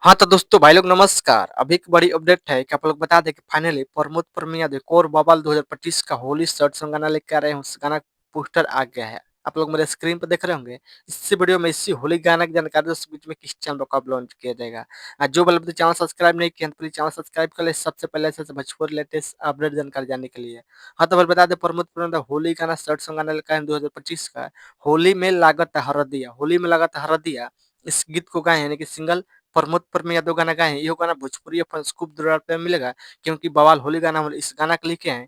हाँ, तो दोस्तों भाई लोग नमस्कार। अभी एक बड़ी अपडेट है कि आप लोग बता दें कि फाइनली प्रमोद प्रमिया एक और बवाल 2025 का होली शॉर्ट सॉन्ग गाना लेके आ रहे हैं। उस गाना का पोस्टर आ गया है। आप लोग मेरे स्क्रीन पर देख रहे होंगे। इसी वीडियो में इसी होली गाना की जानकारी उस बीच में किस चैनल पर कब लॉन्च किया जाएगा। जो वाले चैनल सब्सक्राइब नहीं किए हैं तो प्लीज चैनल सब्सक्राइब कर ले सबसे पहले ऐसे भोजपुरी लेटेस्ट अपडेट जानकारी जानने के लिए। हाँ, तो फिर बता दें प्रमोद प्रमिया होली गाना शॉर्ट सॉन्ग गाना लेकर आए हैं 2025 का। होली में लागत हरदिया, होली में लागत हरदिया इस गीत को गाए हैं यानी कि सिंगल प्रमोद प्रमे यादव गाना गाए हैं। ये गाना भोजपुरी फैंस खूब दुलार पे मिलेगा क्योंकि बवाल होली गाना इस गाना को लिखे हैं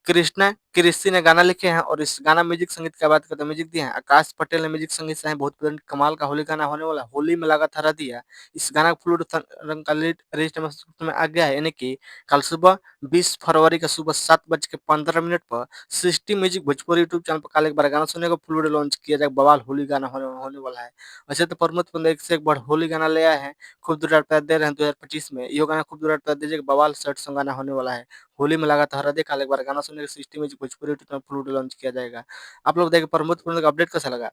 कृष्णा कृषि ने गाना लिखे हैं और इस गाना म्यूजिक संगीत की बात करें तो म्यूजिक दिए हैं आकाश पटेल ने म्यूजिक संगीत से हैं। बहुत कमाल का होली गाना होने वाला है। होली में लगा था दिया इस गाना का फुल रंग का रजिस्टर में आ गया है यानी कि कल सुबह 20 फरवरी का सुबह 7:15 पर सृष्टि म्यूजिक भोजपुरी यूट्यूब चैनल पर कल एक बार गाना सुनने को फुल लॉन्च किया जाएगा। बवाल होली गाना होने वाला है। वैसे तो प्रमोद पंद्रह एक से एक बार होली गाना ले आए हैं। खूब दुलार प्यार दे रहे हैं 2025 में। ये गाना खूब दुलार प्यार दीजिएगा। बवाल शर्ट सॉन्ग गाना होने वाला है। होली में लगा था हरदे काल एक बार गाना सुनने के सिस्टम में भोजपुरी यूट्यूब फुल लॉन्च किया जाएगा। आप लोग देखिए प्रमोद का अपडेट कैसा लगा।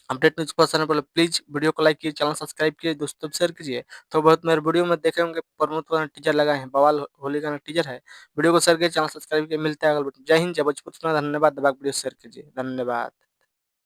अपडेट न्यूज पसंद पड़े प्लीज वीडियो को लाइक कीजिए, चैनल सब्सक्राइब कीजिए, दोस्तों शेयर कीजिए। तो बहुत मेरे वीडियो में देखे होंगे प्रमोद का टीजर लगाए हैं। बवाल होली का टीजर है। वीडियो को शेयर कीजिए, चैनल सब्सक्राइब कीजिए। मिलता है अगले वीडियो। जय हिंद, जय भोजपुरी। धन्यवाद। दबा के वीडियो शेयर कीजिए। धन्यवाद।